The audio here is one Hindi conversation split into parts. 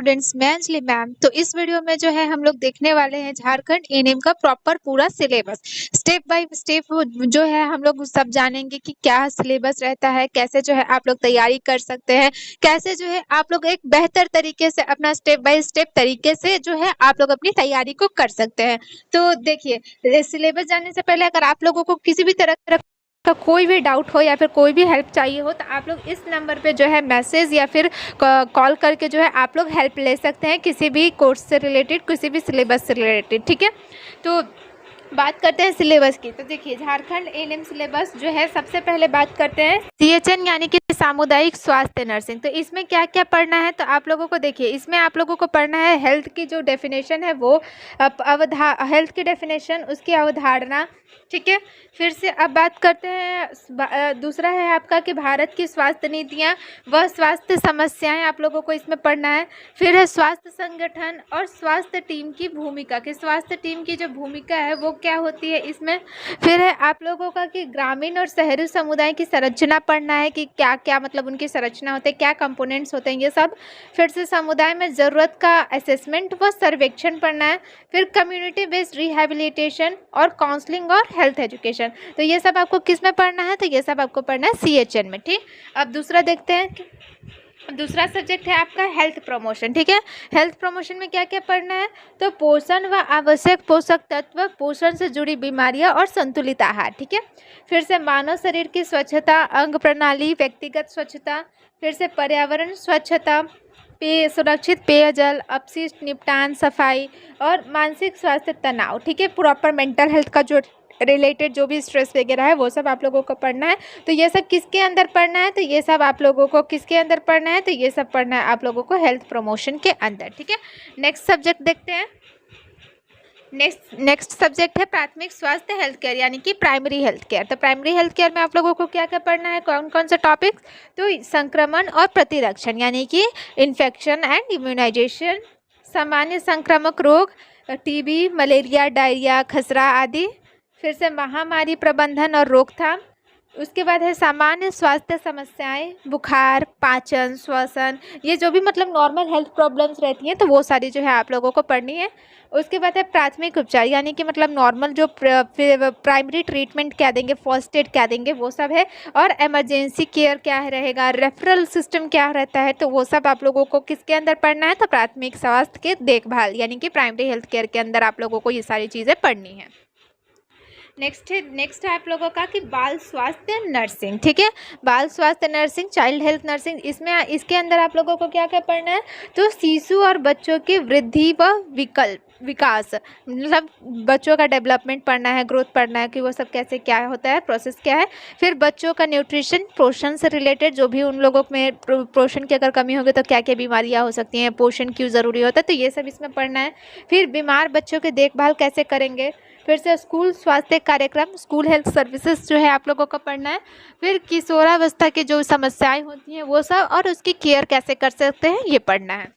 स्टूडेंट्स, मैं अंजलि मैम। तो इस वीडियो में जो है हम लोग देखने वाले हैं झारखंड एएनएम का प्रॉपर पूरा सिलेबस। स्टेप बाय स्टेप जो है हम लोग सब जानेंगे कि क्या सिलेबस रहता है, कैसे जो है आप लोग तैयारी कर सकते हैं, कैसे जो है आप लोग एक बेहतर तरीके से अपना स्टेप बाय स्टेप तरीके से जो है आप लोग अपनी तैयारी को कर सकते हैं। तो देखिए, सिलेबस जानने से पहले अगर आप लोगों को किसी भी तरह का कोई भी डाउट हो या फिर कोई भी हेल्प चाहिए हो तो आप लोग इस नंबर पे जो है मैसेज या फिर कॉल करके जो है आप लोग हेल्प ले सकते हैं किसी भी कोर्स से रिलेटेड, किसी भी सिलेबस से रिलेटेड। ठीक है, तो बात करते हैं सिलेबस की। तो देखिए, झारखंड एएनएम सिलेबस जो है सबसे पहले बात करते हैं सीएचएन यानी कि सामुदायिक स्वास्थ्य नर्सिंग। तो इसमें क्या क्या पढ़ना है तो आप लोगों को देखिए, इसमें आप लोगों को पढ़ना है हेल्थ की जो डेफिनेशन है वो हेल्थ की डेफिनेशन, उसकी अवधारणा। ठीक है, फिर से अब बात करते हैं दूसरा है आपका कि भारत की स्वास्थ्य नीतियाँ व स्वास्थ्य समस्याएं आप लोगों को इसमें पढ़ना है। फिर है स्वास्थ्य संगठन और स्वास्थ्य टीम की भूमिका, कि स्वास्थ्य टीम की जो भूमिका है वो क्या होती है इसमें। फिर है आप लोगों का कि ग्रामीण और शहरी समुदाय की संरचना पढ़ना है कि क्या क्या मतलब उनकी संरचना होते हैं, क्या कंपोनेंट्स होते हैं ये सब। फिर से समुदाय में ज़रूरत का असेसमेंट व सर्वेक्षण पढ़ना है। फिर कम्युनिटी बेस्ड रिहैबिलिटेशन और काउंसलिंग और हेल्थ एजुकेशन। तो ये सब आपको किस में पढ़ना है, तो ये सब आपको पढ़ना है सीएचएन में। ठीक, अब दूसरा देखते हैं। दूसरा सब्जेक्ट है आपका हेल्थ प्रमोशन। ठीक है, हेल्थ प्रमोशन में क्या क्या पढ़ना है तो पोषण व आवश्यक पोषक तत्व, पोषण से जुड़ी बीमारियां और संतुलित आहार। ठीक है, फिर से मानव शरीर की स्वच्छता, अंग प्रणाली, व्यक्तिगत स्वच्छता। फिर से पर्यावरण स्वच्छता, सुरक्षित पेयजल, अपशिष्ट निपटान, सफाई और मानसिक स्वास्थ्य, तनाव। ठीक है, प्रॉपर मेंटल हेल्थ का जो रिलेटेड जो भी स्ट्रेस वगैरह है वो सब आप लोगों को पढ़ना है। तो ये सब किसके अंदर पढ़ना है, तो ये सब आप लोगों को किसके अंदर पढ़ना है, तो ये सब पढ़ना है आप लोगों को हेल्थ प्रमोशन के अंदर। ठीक है, नेक्स्ट सब्जेक्ट देखते हैं। नेक्स्ट सब्जेक्ट है प्राथमिक स्वास्थ्य हेल्थ केयर यानी कि प्राइमरी हेल्थ केयर। तो प्राइमरी हेल्थ केयर में आप लोगों को क्या क्या पढ़ना है, कौन कौन से टॉपिक्स, तो संक्रमण और प्रतिरक्षण यानी कि इन्फेक्शन एंड इम्यूनाइजेशन, सामान्य संक्रामक रोग, टीबी, मलेरिया, डायरिया, खसरा आदि। फिर से महामारी प्रबंधन और रोकथाम। उसके बाद है सामान्य स्वास्थ्य समस्याएं, बुखार, पाचन, श्वसन, ये जो भी मतलब नॉर्मल हेल्थ प्रॉब्लम्स रहती हैं तो वो सारी जो है आप लोगों को पढ़नी है। उसके बाद है प्राथमिक उपचार यानी कि मतलब नॉर्मल जो प्राइमरी ट्रीटमेंट क्या देंगे, फर्स्ट एड क्या देंगे वो सब है। और इमरजेंसी केयर क्या रहेगा, रेफरल सिस्टम क्या रहता है, तो वो सब आप लोगों को किसके अंदर पढ़ना है, तो प्राथमिक स्वास्थ्य के देखभाल यानी कि प्राइमरी हेल्थ केयर के अंदर आप लोगों को ये सारी चीज़ें पढ़नी है। नेक्स्ट है आप लोगों का कि बाल स्वास्थ्य नर्सिंग। ठीक है, बाल स्वास्थ्य नर्सिंग, चाइल्ड हेल्थ नर्सिंग, इसके अंदर आप लोगों को क्या क्या पढ़ना है, तो शिशु और बच्चों की वृद्धि व विकास, मतलब बच्चों का डेवलपमेंट पढ़ना है, ग्रोथ पढ़ना है कि वो सब कैसे क्या होता है, प्रोसेस क्या है। फिर बच्चों का न्यूट्रिशन, पोषण से रिलेटेड जो भी उन लोगों में पोषण की अगर कमी होगी तो क्या क्या बीमारियां हो सकती हैं, पोषण क्यों ज़रूरी होता है, तो ये सब इसमें पढ़ना है। फिर बीमार बच्चों की देखभाल कैसे करेंगे। फिर से स्कूल स्वास्थ्य कार्यक्रम, स्कूल हेल्थ सर्विसेज जो है आप लोगों को पढ़ना है। फिर किशोरावस्था की जो समस्याएं होती हैं वो सब और उसकी केयर कैसे कर सकते हैं ये पढ़ना है।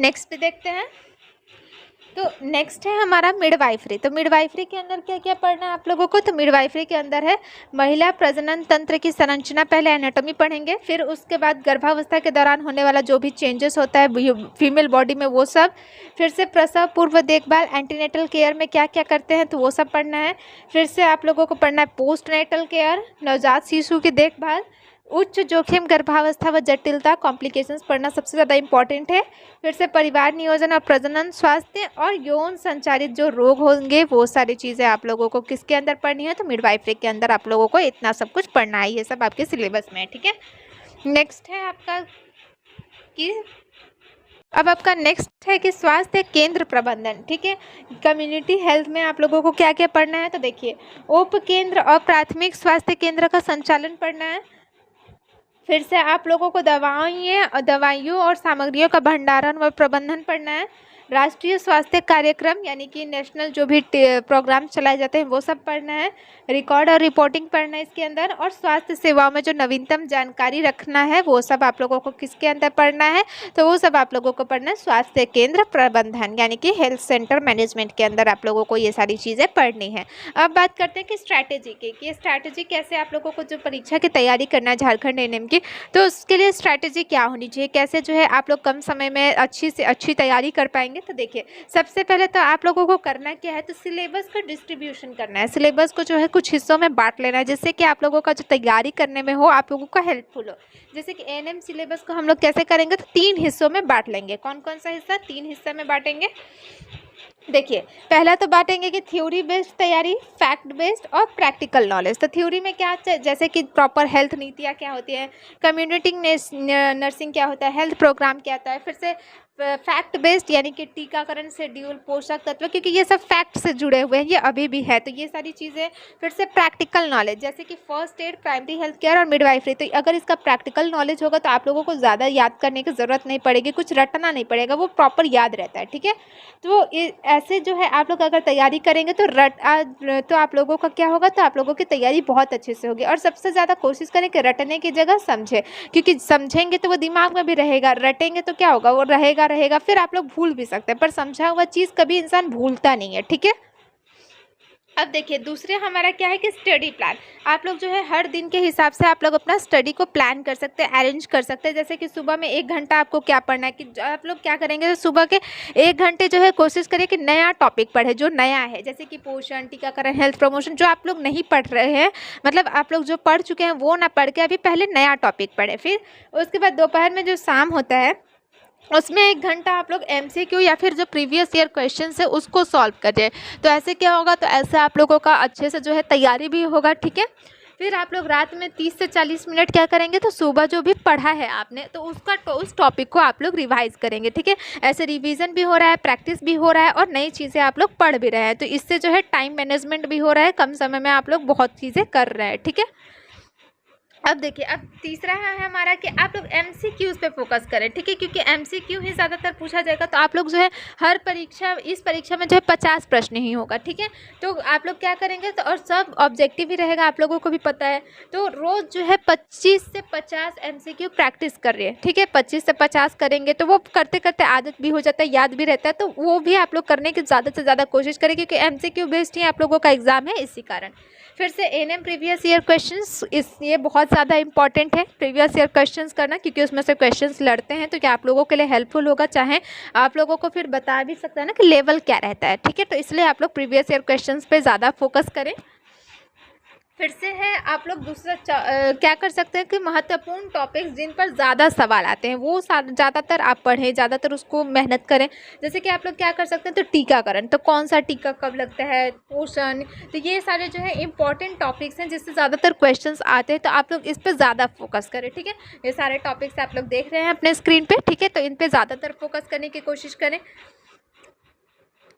नेक्स्ट पे देखते हैं, तो नेक्स्ट है हमारा मिडवाइफरी। तो मिडवाइफरी के अंदर क्या क्या पढ़ना है आप लोगों को, तो मिडवाइफरी के अंदर है महिला प्रजनन तंत्र की संरचना, पहले एनाटॉमी पढ़ेंगे, फिर उसके बाद गर्भावस्था के दौरान होने वाला जो भी चेंजेस होता है फीमेल बॉडी में वो सब। फिर से प्रसव पूर्व देखभाल, एंटीनेटल केयर में क्या क्या करते हैं तो वो सब पढ़ना है। फिर से आप लोगों को पढ़ना है पोस्ट नेटल केयर, नवजात शिशु की देखभाल, उच्च जोखिम गर्भावस्था व जटिलता, कॉम्प्लिकेशंस पढ़ना सबसे ज़्यादा इंपॉर्टेंट है। फिर से परिवार नियोजन और प्रजनन स्वास्थ्य और यौन संचारित जो रोग होंगे वो सारी चीज़ें आप लोगों को किसके अंदर पढ़नी है, तो मिडवाइफरी के अंदर आप लोगों को इतना सब कुछ पढ़ना है, ये सब आपके सिलेबस में है। ठीक है, नेक्स्ट है आपका कि अब आपका नेक्स्ट है कि स्वास्थ्य केंद्र प्रबंधन। ठीक है, कम्युनिटी हेल्थ में आप लोगों को क्या क्या पढ़ना है, तो देखिए उप केंद्र और प्राथमिक स्वास्थ्य केंद्र का संचालन पढ़ना है। फिर से आप लोगों को दवाइयों और सामग्रियों का भंडारण व प्रबंधन पढ़ना है। राष्ट्रीय स्वास्थ्य कार्यक्रम यानी कि नेशनल जो भी प्रोग्राम चलाए जाते हैं वो सब पढ़ना है, रिकॉर्ड और रिपोर्टिंग पढ़ना है इसके अंदर, और स्वास्थ्य सेवाओं में जो नवीनतम जानकारी रखना है वो सब आप लोगों को किसके अंदर पढ़ना है, तो वो सब आप लोगों को पढ़ना है स्वास्थ्य केंद्र प्रबंधन यानी कि हेल्थ सेंटर मैनेजमेंट के अंदर आप लोगों को ये सारी चीज़ें पढ़नी है। अब बात करते हैं कि स्ट्रैटेजी की, कि स्ट्रैटेजी कैसे आप लोगों को जो परीक्षा की तैयारी करना है झारखंड एएनएम की, तो उसके लिए स्ट्रैटेजी क्या होनी चाहिए, कैसे जो है आप लोग कम समय में अच्छी से अच्छी तैयारी कर पाएंगे। तो देखिए, सबसे पहले तो आप लोगों को करना क्या है, तो सिलेबस का डिस्ट्रीब्यूशन करना है। सिलेबस को जो है कुछ हिस्सों में बांट लेना है, जिससे कि आप लोगों का जो तैयारी करने में हो आप लोगों का हेल्पफुल हो। जैसे कि एएनएम सिलेबस को हम लोग कैसे करेंगे, तो 3 हिस्सों में बांट लेंगे। कौन कौन सा हिस्सा? 3 हिस्से में बांटेंगे। देखिए, पहला तो बांटेंगे कि थ्योरी बेस्ड तैयारी, फैक्ट बेस्ड और प्रैक्टिकल नॉलेज। तो थ्योरी में क्या, जैसे कि प्रॉपर हेल्थ नीतियाँ क्या होती है, कम्युनिटी नर्सिंग क्या होता है, हेल्थ प्रोग्राम क्या होता है, फिर से फैक्ट बेस्ड यानी कि टीकाकरण शेड्यूल, पोषक तत्व, क्योंकि ये सब फैक्ट से जुड़े हुए हैं, ये अभी भी है, तो ये सारी चीज़ें। फिर से प्रैक्टिकल नॉलेज, जैसे कि first aid, primary health care और मिडवाइफरी। तो अगर इसका प्रैक्टिकल नॉलेज होगा तो आप लोगों को ज़्यादा याद करने की ज़रूरत नहीं पड़ेगी, कुछ रटना नहीं पड़ेगा, वो प्रॉपर याद रहता है। ठीक है, तो ऐसे जो है आप लोग अगर तैयारी करेंगे तो आप लोगों का क्या होगा, तो आप लोगों की तैयारी बहुत अच्छे से होगी। और सबसे ज़्यादा कोशिश करें कि रटने की जगह समझें, क्योंकि समझेंगे तो वो दिमाग में भी रहेगा, रटेंगे तो क्या होगा, वो रहेगा, फिर आप लोग भूल भी सकते हैं, पर समझा हुआ चीज़ कभी इंसान भूलता नहीं है। ठीक है, अब देखिए, दूसरे हमारा क्या है कि स्टडी प्लान। आप लोग जो है हर दिन के हिसाब से आप लोग अपना स्टडी को प्लान कर सकते हैं, अरेंज कर सकते हैं। जैसे कि सुबह में 1 घंटा आपको क्या पढ़ना है, कि आप लोग क्या करेंगे, तो सुबह के 1 घंटे जो है कोशिश करिए कि नया टॉपिक पढ़े, जो नया है, जैसे कि पोषण, टीकाकरण, हेल्थ प्रमोशन, जो आप लोग नहीं पढ़ रहे हैं, मतलब आप लोग जो पढ़ चुके हैं वो ना पढ़ के अभी पहले नया टॉपिक पढ़े। फिर उसके बाद दोपहर में जो शाम होता है उसमें 1 घंटा आप लोग एमसीक्यू या फिर जो प्रीवियस ईयर क्वेश्चन है उसको सॉल्व करें। तो ऐसे क्या होगा, तो ऐसे आप लोगों का अच्छे से जो है तैयारी भी होगा। ठीक है, फिर आप लोग रात में 30 से 40 मिनट क्या करेंगे, तो सुबह जो भी पढ़ा है आपने तो उस टॉपिक को आप लोग रिवाइज करेंगे। ठीक है, ऐसे रिवीजन भी हो रहा है, प्रैक्टिस भी हो रहा है और नई चीज़ें आप लोग पढ़ भी रहे हैं, तो इससे जो है टाइम मैनेजमेंट भी हो रहा है, कम समय में आप लोग बहुत चीज़ें कर रहे हैं। ठीक है, अब देखिए, अब तीसरा है हमारा कि आप लोग एमसीक्यूज़ पे फोकस करें। ठीक है, क्योंकि एमसीक्यू ही ज़्यादातर पूछा जाएगा, तो आप लोग जो है हर परीक्षा, इस परीक्षा में जो है 50 प्रश्न ही होगा। ठीक है, तो आप लोग क्या करेंगे, तो और सब ऑब्जेक्टिव ही रहेगा, आप लोगों को भी पता है, तो रोज़ जो है 25 से 50 एमसीक्यू प्रैक्टिस कर रही है। ठीक है, 25 से 50 करेंगे तो वो करते करते आदत भी हो जाता है, याद भी रहता है, तो वो भी आप लोग करने की ज़्यादा से ज़्यादा कोशिश करें, क्योंकि एमसीक्यू बेस्ड ही आप लोगों का एग्जाम है, इसी कारण। फिर से एएनएम प्रीवियस ईयर क्वेश्चंस, ये बहुत ज़्यादा इंपॉर्टेंट है प्रीवियस ईयर क्वेश्चंस करना, क्योंकि उसमें से क्वेश्चंस लड़ते हैं, तो क्या आप लोगों के लिए हेल्पफुल होगा, चाहे आप लोगों को फिर बता भी सकता है ना कि लेवल क्या रहता है। ठीक है, तो इसलिए आप लोग प्रीवियस ईयर क्वेश्चंस पे ज़्यादा फोकस करें। फिर से है, आप लोग दूसरा क्या कर सकते हैं कि महत्वपूर्ण टॉपिक्स जिन पर ज़्यादा सवाल आते हैं वो ज़्यादातर आप पढ़ें, ज़्यादातर उसको मेहनत करें। जैसे कि आप लोग क्या कर सकते हैं, तो टीकाकरण, तो कौन सा टीका कब लगता है, पोषण, तो ये सारे जो है इंपॉर्टेंट टॉपिक्स हैं जिससे ज़्यादातर क्वेश्चंस आते हैं, तो आप लोग इस पर ज़्यादा फोकस करें। ठीक है, ये सारे टॉपिक्स आप लोग देख रहे हैं अपने स्क्रीन पर। ठीक है, तो इन पर ज़्यादातर फोकस करने की कोशिश करें।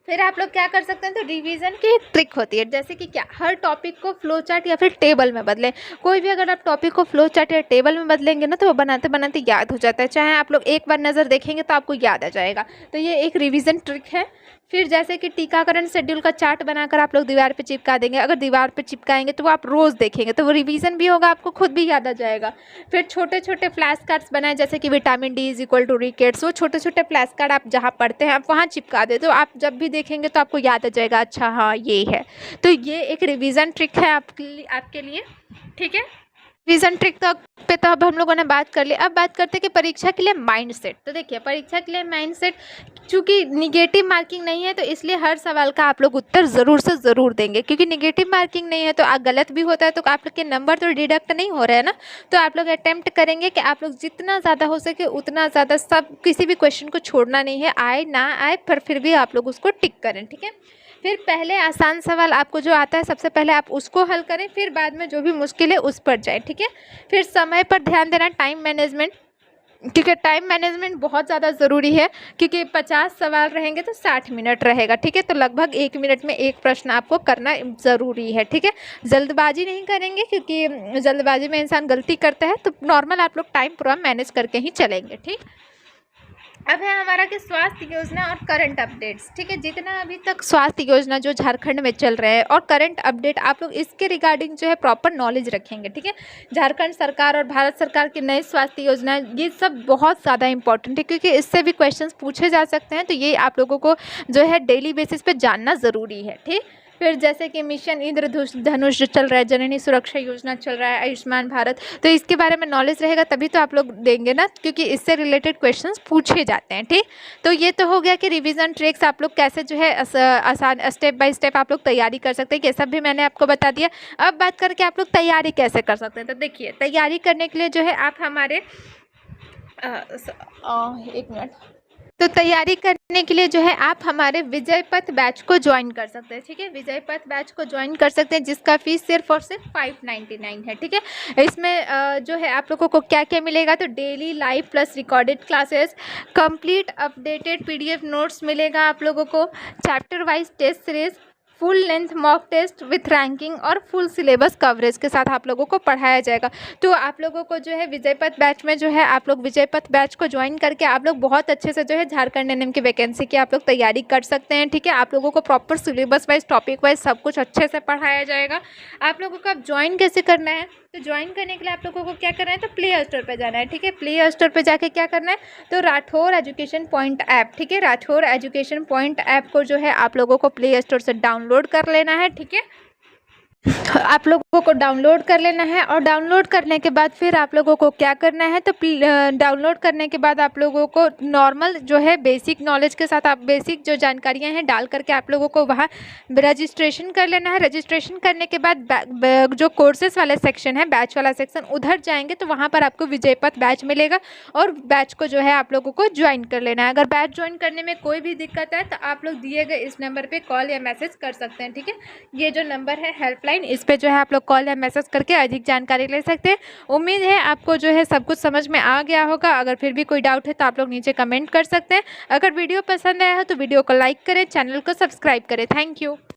फिर आप लोग क्या कर सकते हैं, तो रिवीजन की एक ट्रिक होती है, जैसे कि क्या, हर टॉपिक को फ्लो चार्ट या फिर टेबल में बदलें। कोई भी अगर आप टॉपिक को फ्लो चार्ट या टेबल में बदलेंगे ना, तो वो बनाते बनाते याद हो जाता है, चाहे आप लोग एक बार नज़र देखेंगे तो आपको याद आ जाएगा, तो ये एक रिवीजन ट्रिक है। फिर जैसे कि टीकाकरण शेड्यूल का चार्ट बनाकर आप लोग दीवार पे चिपका देंगे, अगर दीवार पे चिपकाएंगे तो वो आप रोज़ देखेंगे, तो वो रिवीजन भी होगा, आपको खुद भी याद आ जाएगा। फिर छोटे छोटे फ्लैश कार्ड्स बनाए, जैसे कि vitamin D equal to rickets, वो छोटे छोटे फ्लैश कार्ड आप जहाँ पढ़ते हैं आप वहाँ चिपका दे, तो आप जब भी देखेंगे तो आपको याद आ जाएगा, अच्छा हाँ ये है। तो ये एक रिवीजन ट्रिक है आपके लिए। ठीक है, रिवीजन ट्रिक तो अब हम लोगों ने बात कर ली। अब बात करते हैं कि परीक्षा के लिए माइंडसेट। तो देखिए, परीक्षा के लिए माइंडसेट, चूँकि निगेटिव मार्किंग नहीं है तो इसलिए हर सवाल का आप लोग उत्तर ज़रूर से ज़रूर देंगे, क्योंकि निगेटिव मार्किंग नहीं है तो गलत भी होता है तो आप लोग के नंबर तो डिडक्ट नहीं हो रहे हैं ना, तो आप लोग अटैम्प्ट करेंगे कि आप लोग जितना ज़्यादा हो सके उतना ज़्यादा, सब किसी भी क्वेश्चन को छोड़ना नहीं है, आए ना आए पर फिर भी आप लोग उसको टिक करें। ठीक है, फिर पहले आसान सवाल आपको जो आता है सबसे पहले आप उसको हल करें, फिर बाद में जो भी मुश्किल है उस पर जाएं। ठीक है, फिर समय पर ध्यान देना, टाइम मैनेजमेंट, क्योंकि टाइम मैनेजमेंट बहुत ज़्यादा ज़रूरी है, क्योंकि 50 सवाल रहेंगे तो 60 मिनट रहेगा। ठीक है, तो लगभग 1 मिनट में एक प्रश्न आपको करना ज़रूरी है। ठीक है, जल्दबाजी नहीं करेंगे, क्योंकि जल्दबाजी में इंसान गलती करता है, तो नॉर्मल आप लोग टाइम पूरा मैनेज करके ही चलेंगे। ठीक, अब है हमारा कि स्वास्थ्य योजना और करंट अपडेट्स। ठीक है, जितना अभी तक स्वास्थ्य योजना जो झारखंड में चल रहा है और करंट अपडेट आप लोग इसके रिगार्डिंग जो है प्रॉपर नॉलेज रखेंगे। ठीक है, झारखंड सरकार और भारत सरकार की नई स्वास्थ्य योजना ये सब बहुत ज़्यादा इंपॉर्टेंट है, क्योंकि इससे भी क्वेश्चंस पूछे जा सकते हैं। तो ये आप लोगों को जो है डेली बेसिस पे जानना ज़रूरी है। ठीक, फिर जैसे कि मिशन इंद्रधनुष जो चल रहा है, जननी सुरक्षा योजना चल रहा है, आयुष्मान भारत, तो इसके बारे में नॉलेज रहेगा तभी तो आप लोग देंगे ना, क्योंकि इससे रिलेटेड क्वेश्चंस पूछे जाते हैं। ठीक, तो ये तो हो गया कि रिवीजन ट्रिक्स आप लोग कैसे जो है आसान स्टेप बाय स्टेप आप लोग तैयारी कर सकते हैं, ये सब भी मैंने आपको बता दिया। अब बात करके आप लोग तैयारी कैसे कर सकते हैं, तो देखिए तैयारी करने के लिए जो है आप हमारे एक मिनट, तो तैयारी करने के लिए जो है आप हमारे विजय पथ बैच को ज्वाइन कर सकते हैं। ठीक है, विजय पथ बैच को ज्वाइन कर सकते हैं, जिसका फीस सिर्फ और सिर्फ 599 है। ठीक है, इसमें जो है आप लोगों को क्या क्या मिलेगा, तो daily live plus recorded classes, complete updated PDF notes मिलेगा आप लोगों को, chapter wise test series, full length mock test with ranking और फुल सिलेबस कवरेज के साथ आप लोगों को पढ़ाया जाएगा। तो आप लोगों को जो है विजय पथ बैच में जो है आप लोग विजय पथ बैच को ज्वाइन करके आप लोग बहुत अच्छे से जो है झारखंड एनएम की वैकेंसी की आप लोग तैयारी कर सकते हैं। ठीक है, आप लोगों को proper syllabus wise topic wise सब कुछ अच्छे से पढ़ाया जाएगा। आप लोगों को अब ज्वाइन कैसे करना है, तो ज्वाइन करने के लिए आप लोगों को क्या करना है, तो प्ले स्टोर पे जाना है। ठीक है, प्ले स्टोर पे जाके क्या करना है, तो राठौर एजुकेशन पॉइंट ऐप, ठीक है, राठौर एजुकेशन पॉइंट ऐप को जो है आप लोगों को प्ले स्टोर से डाउनलोड कर लेना है। ठीक है, आप लोगों को डाउनलोड कर लेना है, और डाउनलोड करने के बाद फिर आप लोगों को क्या करना है, तो डाउनलोड करने के बाद आप लोगों को नॉर्मल जो है बेसिक नॉलेज के साथ आप बेसिक जो जानकारियां हैं डाल करके आप लोगों को वहाँ रजिस्ट्रेशन कर लेना है। रजिस्ट्रेशन करने के बाद जो कोर्सेज वाला सेक्शन है, बैच वाला सेक्शन, उधर जाएंगे तो वहाँ पर आपको विजय पथ बैच मिलेगा, और बैच को जो है आप लोगों को ज्वाइन कर लेना है। अगर बैच ज्वाइन करने में कोई भी दिक्कत है तो आप लोग दिए गए इस नंबर पर कॉल या मैसेज कर सकते हैं। ठीक है, ये जो नंबर है हेल्पलाइन, इस पे जो है आप लोग कॉल या मैसेज करके अधिक जानकारी ले सकते हैं। उम्मीद है आपको जो है सब कुछ समझ में आ गया होगा। अगर फिर भी कोई डाउट है तो आप लोग नीचे कमेंट कर सकते हैं। अगर वीडियो पसंद आया हो तो वीडियो को लाइक करें, चैनल को सब्सक्राइब करें। Thank you.